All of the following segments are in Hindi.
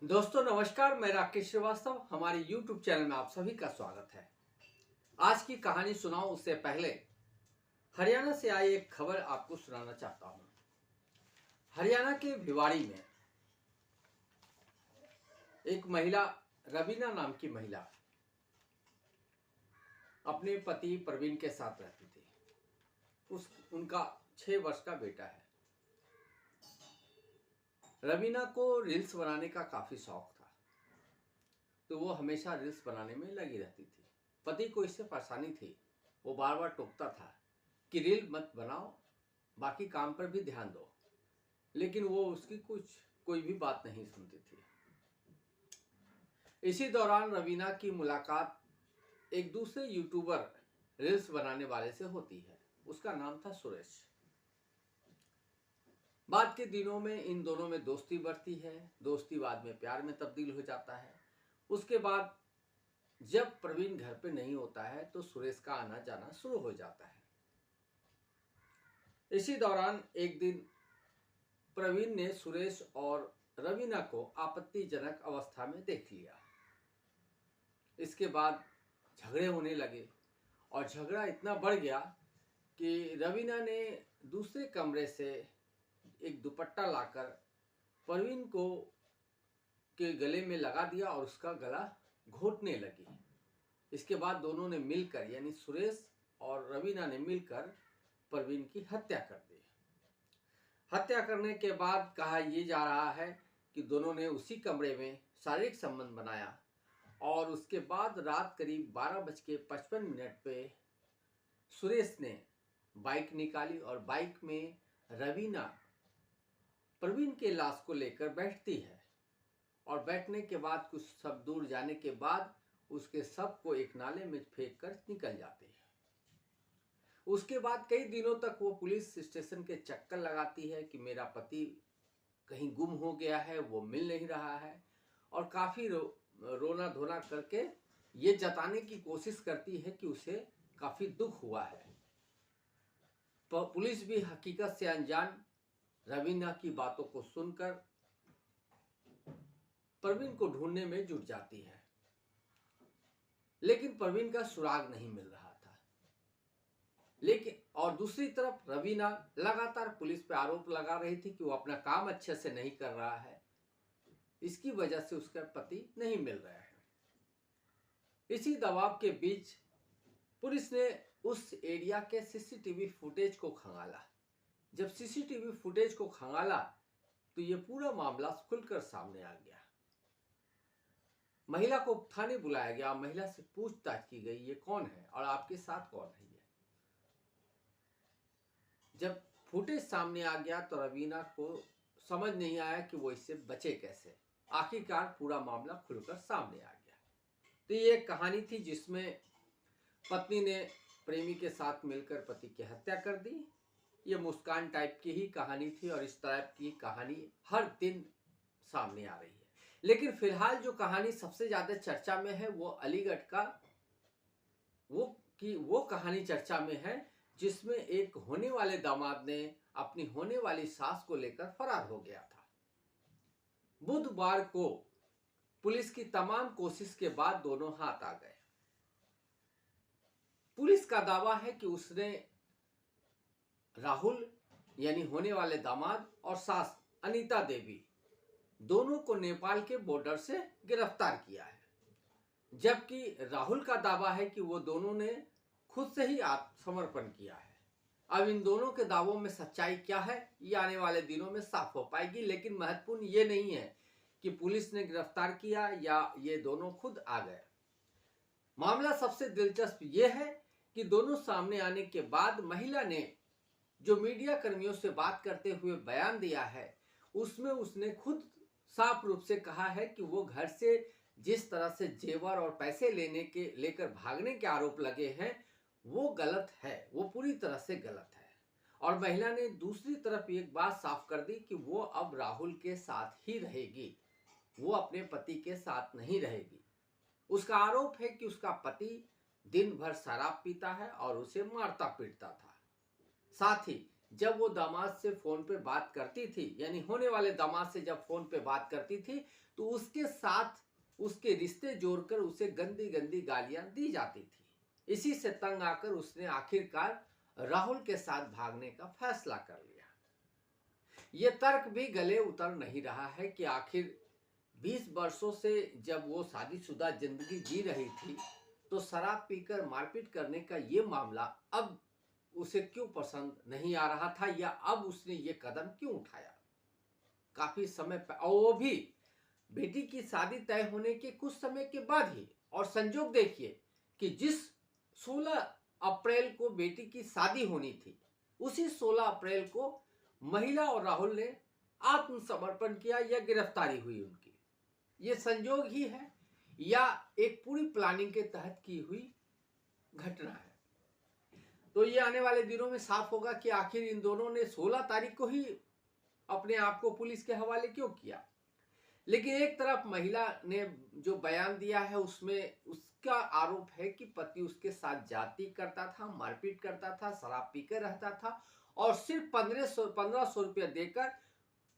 दोस्तों नमस्कार, मैं राकेश श्रीवास्तव। हमारे YouTube चैनल में आप सभी का स्वागत है। आज की कहानी सुनाऊं उससे पहले हरियाणा से आई एक खबर आपको सुनाना चाहता हूं। हरियाणा के भिवाड़ी में एक महिला, रवीना नाम की महिला, अपने पति प्रवीण के साथ रहती थी। उनका 6 वर्ष का बेटा है। रवीना को रील्स बनाने का काफी शौक था, तो वो हमेशा रील्स बनाने में लगी रहती थी। पति को इससे परेशानी थी। वो बार बार टोकता था कि रील मत बनाओ, बाकी काम पर भी ध्यान दो, लेकिन वो उसकी कोई भी बात नहीं सुनती थी। इसी दौरान रवीना की मुलाकात एक दूसरे यूट्यूबर रील्स बनाने वाले से होती है। उसका नाम था सुरेश। बाद के दिनों में इन दोनों में दोस्ती बढ़ती है। दोस्ती बाद में प्यार में तब्दील हो जाता है। उसके बाद जब प्रवीण घर पे नहीं होता है तो सुरेश का आना जाना शुरू हो जाता है। इसी दौरान एक दिन प्रवीण ने सुरेश और रवीना को आपत्तिजनक अवस्था में देख लिया। इसके बाद झगड़े होने लगे और झगड़ा इतना बढ़ गया कि रवीना ने दूसरे कमरे से एक दुपट्टा लाकर प्रवीण को के गले में लगा दिया और उसका गला घोटने लगी। इसके बाद दोनों ने मिलकर, यानी सुरेश और रवीना ने मिलकर प्रवीण की हत्या कर दी। हत्या करने के बाद कहा यह जा रहा है कि दोनों ने उसी कमरे में शारीरिक संबंध बनाया और उसके बाद रात करीब 12:55 पे सुरेश ने बाइक निकाली और बाइक में रवीना प्रवीण के लाश को लेकर बैठती है और बैठने के बाद कुछ सब दूर जाने के बाद उसके शव को एक नाले में फेंक कर निकल जाते हैं। उसके बाद कई दिनों तक वो पुलिस स्टेशन के चक्कर लगाती है कि मेरा पति कहीं गुम हो गया है, वो मिल नहीं रहा है, और काफ़ी रोना धोना करके ये जताने की कोशिश करती है कि उसे काफ़ी दुख हुआ है। पुलिस भी हकीकत से अनजान रवीना की बातों को सुनकर प्रवीण को ढूंढने में जुट जाती है, लेकिन प्रवीण का सुराग नहीं मिल रहा था। लेकिन और दूसरी तरफ रवीना लगातार पुलिस पे आरोप लगा रही थी कि वो अपना काम अच्छे से नहीं कर रहा है, इसकी वजह से उसका पति नहीं मिल रहा है। इसी दबाव के बीच पुलिस ने उस एरिया के सीसीटीवी फुटेज को खंगाला। जब सीसीटीवी फुटेज को खंगाला तो ये पूरा मामला खुलकर सामने आ गया। महिला को थाने बुलाया गया। महिला से पूछताछ की गई, ये कौन है और आपके साथ कौन है। ये जब फुटेज सामने आ गया तो रवीना को समझ नहीं आया कि वो इससे बचे कैसे। आखिरकार पूरा मामला खुलकर सामने आ गया। तो ये एक कहानी थी जिसमें पत्नी ने प्रेमी के साथ मिलकर पति की हत्या कर दी। ये मुस्कान टाइप की ही कहानी थी और इस टाइप की कहानी हर दिन सामने आ रही है। लेकिन फिलहाल जो कहानी सबसे ज्यादा चर्चा में है वो अलीगढ़ का वो कहानी चर्चा में है, जिसमें एक होने वाले दामाद ने अपनी होने वाली सास को लेकर फरार हो गया था। बुधवार को पुलिस की तमाम कोशिश के बाद दोनों हाथ आ गए। पुलिस का दावा है कि उसने राहुल, यानी होने वाले दामाद, और सास अनीता देवी दोनों को नेपाल के बॉर्डर से गिरफ्तार किया है। जबकि राहुल का दावा है कि वो दोनों ने खुद से ही आत्मसमर्पण किया है। अब इन दोनों के दावों में सच्चाई क्या है ये आने वाले दिनों में साफ हो पाएगी। लेकिन महत्वपूर्ण ये नहीं है कि पुलिस ने गिरफ्तार किया या ये दोनों खुद आ गए। मामला सबसे दिलचस्प ये है कि दोनों सामने आने के बाद महिला ने जो मीडिया कर्मियों से बात करते हुए बयान दिया है, उसमें उसने खुद साफ रूप से कहा है कि वो घर से जिस तरह से जेवर और पैसे लेकर भागने के आरोप लगे हैं वो गलत है, वो पूरी तरह से गलत है। और महिला ने दूसरी तरफ एक बात साफ कर दी कि वो अब राहुल के साथ ही रहेगी, वो अपने पति के साथ नहीं रहेगी। उसका आरोप है कि उसका पति दिन भर शराब पीता है और उसे मारता पीटता था। साथ ही जब वो दामाद से फोन पे बात करती थी, यानी होने वाले दामाद से जब फोन पे बात करती थी, तो उसके साथ उसके रिश्ते जोड़कर उसे गंदी गंदी गालियां दी जाती थी। इसी से तंग आकर उसने आखिरकार राहुल के साथ भागने का फैसला कर लिया। ये तर्क भी गले उतर नहीं रहा है कि आखिर 20 वर्षों से जब वो शादीशुदा जिंदगी जी रही थी, तो शराब पीकर मारपीट करने का ये मामला अब उसे क्यों पसंद नहीं आ रहा था, या अब उसने ये कदम क्यों उठाया। काफी समय और वो भी बेटी की शादी तय होने के कुछ समय के बाद ही। और संजोग देखिए कि जिस 16 अप्रैल को बेटी की शादी होनी थी, उसी 16 अप्रैल को महिला और राहुल ने आत्मसमर्पण किया या गिरफ्तारी हुई उनकी। ये संजोग ही है या एक पूरी प्लानिंग के तहत की हुई घटना है। तो ये आने वाले दिनों में साफ होगा कि आखिर इन दोनों ने 16 तारीख को ही अपने आप को पुलिस के हवाले क्यों किया। लेकिन एक तरफ महिला ने जो बयान दिया है उसमें उसका आरोप है कि पति उसके साथ जाति करता था, मारपीट करता था, शराब पीकर रहता था और सिर्फ 1500 रुपया देकर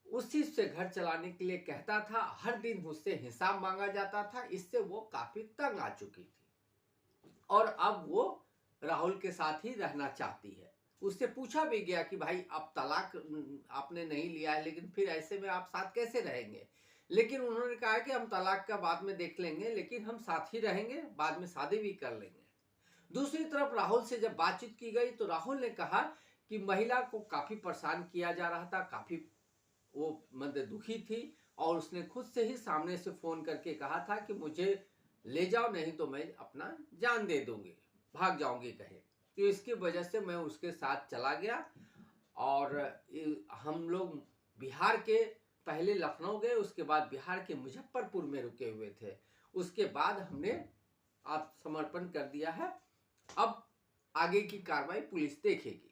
उसी से घर चलाने के लिए कहता था। हर दिन उससे हिसाब मांगा जाता था। इससे वो काफी तंग आ चुकी थी और अब वो राहुल के साथ ही रहना चाहती है। उससे पूछा भी गया कि भाई अब तलाक आपने नहीं लिया है, लेकिन फिर ऐसे में आप साथ कैसे रहेंगे। लेकिन उन्होंने कहा कि हम तलाक का बाद में देख लेंगे, लेकिन हम साथ ही रहेंगे, बाद में शादी भी कर लेंगे। दूसरी तरफ राहुल से जब बातचीत की गई तो राहुल ने कहा कि महिला को काफी परेशान किया जा रहा था, काफी वो मतलब दुखी थी और उसने खुद से ही सामने से फोन करके कहा था कि मुझे ले जाओ, नहीं तो मैं अपना जान दे दूंगी, भाग जाऊंगी कहे। तो इसकी वजह से मैं उसके साथ चला गया और हम लोग बिहार के पहले लखनऊ गए, उसके बाद बिहार के मुजफ्फरपुर में रुके हुए थे। उसके बाद हमने आत्मसमर्पण कर दिया है। अब आगे की कार्रवाई पुलिस देखेगी।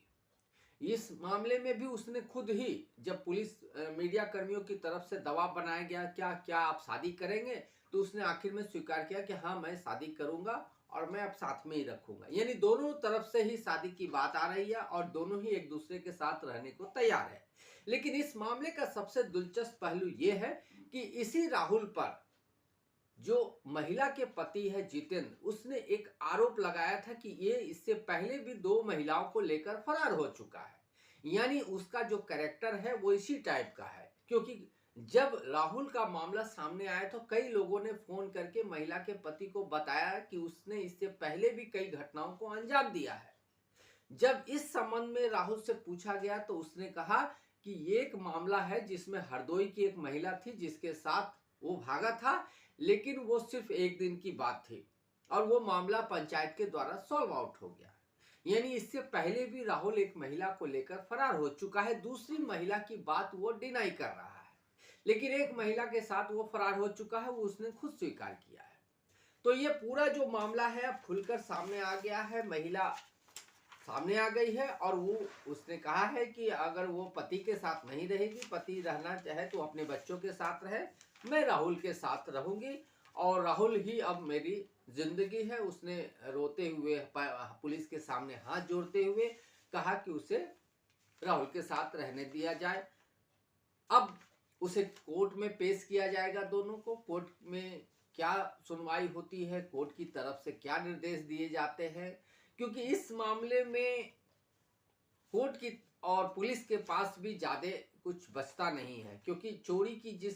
इस मामले में भी उसने खुद ही, जब पुलिस मीडिया कर्मियों की तरफ से दबाव बनाया गया क्या आप शादी करेंगे, तो उसने आखिर में स्वीकार किया कि हाँ मैं शादी करूंगा और मैं अब साथ में ही रखूंगा। यानी दोनों तरफ से ही शादी की बात आ रही है और दोनों ही एक दूसरे के साथ रहने को तैयार है। लेकिन इस मामले का सबसे दिलचस्प पहलू यह है कि इसी राहुल पर जो महिला के पति है जितेंद्र, उसने एक आरोप लगाया था कि ये इससे पहले भी 2 महिलाओं को लेकर फरार हो चुका है। यानी उसका जो कैरेक्टर है वो इसी टाइप का है। क्योंकि जब राहुल का मामला सामने आया तो कई लोगों ने फोन करके महिला के पति को बताया कि उसने इससे पहले भी कई घटनाओं को अंजाम दिया है। जब इस संबंध में राहुल से पूछा गया तो उसने कहा कि ये एक मामला है जिसमें हरदोई की एक महिला थी जिसके साथ वो भागा था, लेकिन वो सिर्फ एक दिन की बात थी और वो मामला पंचायत के द्वारा सॉल्व आउट हो गया। यानी इससे पहले भी राहुल एक महिला को लेकर फरार हो चुका है। दूसरी महिला की बात वो डिनाई कर रहा है, लेकिन एक महिला के साथ वो फरार हो चुका है, वो उसने खुद स्वीकार किया है। तो ये पूरा जो मामला है अब खुलकर सामने आ गया है। महिला सामने आ गई है और वो उसने कहा है कि अगर वो पति के साथ नहीं रहेगी, पति रहना चाहे तो अपने बच्चों के साथ रहे, मैं राहुल के साथ रहूंगी और राहुल ही अब मेरी जिंदगी है। उसने रोते हुए पुलिस के सामने हाथ जोड़ते हुए कहा कि उसे राहुल के साथ रहने दिया जाए। अब उसे कोर्ट में पेश किया जाएगा। दोनों को कोर्ट में क्या सुनवाई होती है, कोर्ट की तरफ से क्या निर्देश दिए जाते हैं, क्योंकि इस मामले में कोर्ट की और पुलिस के पास भी ज्यादा कुछ बचता नहीं है, क्योंकि चोरी की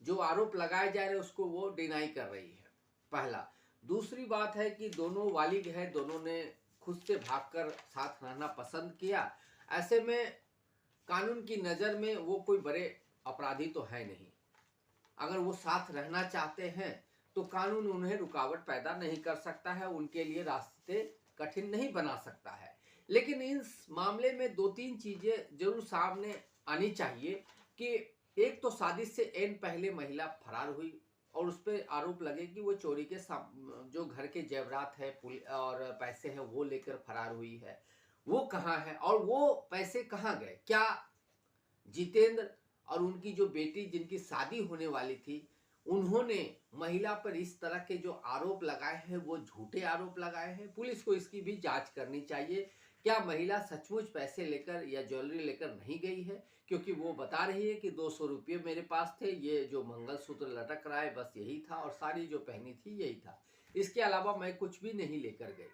जो आरोप लगाए जा रहे हैं उसको वो डिनाई कर रही है, पहला। दूसरी बात है कि दोनों वालिद हैं, दोनों ने खुद से भागकर साथ रहना पसंद किया। ऐसे में कानून की नज़र में वो कोई बड़े अपराधी तो है नहीं। अगर वो साथ रहना चाहते हैं तो कानून उन्हें रुकावट पैदा नहीं कर सकता है, उनके लिए रास्ते कठिन नहीं बना सकता है। लेकिन इस मामले में 2-3 चीजें जरूर सामने आनी चाहिए कि एक तो शादी से एन पहले महिला फरार हुई और उस पर आरोप लगे कि वो चोरी के जो घर के जेवरात है और पैसे हैं वो लेकर फरार हुई है। वो कहाँ है और वो पैसे कहाँ गए? क्या जितेंद्र और उनकी जो बेटी जिनकी शादी होने वाली थी, उन्होंने महिला पर इस तरह के जो आरोप लगाए हैं वो झूठे आरोप लगाए हैं? पुलिस को इसकी भी जांच करनी चाहिए क्या महिला सचमुच पैसे लेकर या ज्वेलरी लेकर नहीं गई है? क्योंकि वो बता रही है कि 200 रुपये मेरे पास थे, ये जो मंगलसूत्र लटक रहा है बस यही था और साड़ी जो पहनी थी यही था, इसके अलावा मैं कुछ भी नहीं लेकर गई।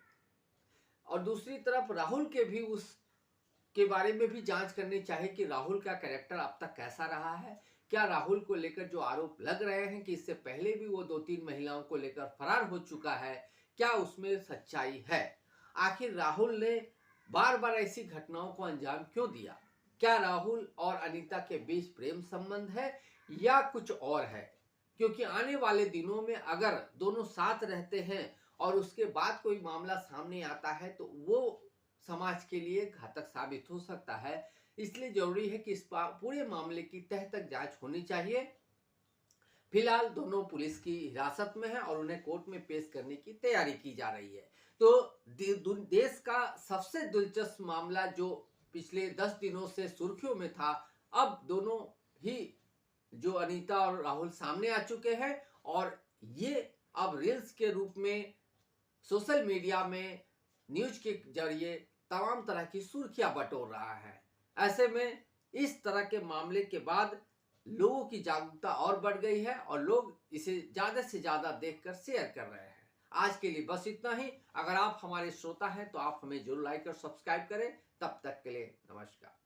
और दूसरी तरफ राहुल के भी उस के बारे में भी जांच करनी चाहिए कि राहुल का कैरेक्टर अब तक कैसा रहा है। क्या राहुल को लेकर जो आरोप लग रहे हैं कि इससे पहले भी वो 2-3 महिलाओं को लेकर फरार हो चुका है, क्या उसमें सच्चाई है? आखिर राहुल ने बार बार ऐसी घटनाओं को अंजाम क्यों दिया? क्या राहुल और अनीता के बीच प्रेम संबंध है या कुछ और है? क्योंकि आने वाले दिनों में अगर दोनों साथ रहते हैं और उसके बाद कोई मामला सामने आता है तो वो समाज के लिए घातक साबित हो सकता है। इसलिए जरूरी है कि इस पूरे मामले की तह तक जांच होनी चाहिए। फिलहाल दोनों पुलिस की हिरासत में हैं और उन्हें कोर्ट में पेश करने की तैयारी की जा रही है। तो देश का सबसे दिलचस्प मामला जो पिछले 10 दिनों से सुर्खियों में था, अब दोनों ही जो अनीता और राहुल सामने आ चुके हैं और ये अब रील्स के रूप में सोशल मीडिया में न्यूज के जरिए तमाम तरह की सुर्खियां बटोर रहा है। ऐसे में इस तरह के मामले के बाद लोगों की जागरूकता और बढ़ गई है और लोग इसे ज्यादा से ज्यादा देखकर शेयर कर रहे हैं। आज के लिए बस इतना ही। अगर आप हमारे श्रोता हैं तो आप हमें जरूर लाइक और सब्सक्राइब करें। तब तक के लिए नमस्कार।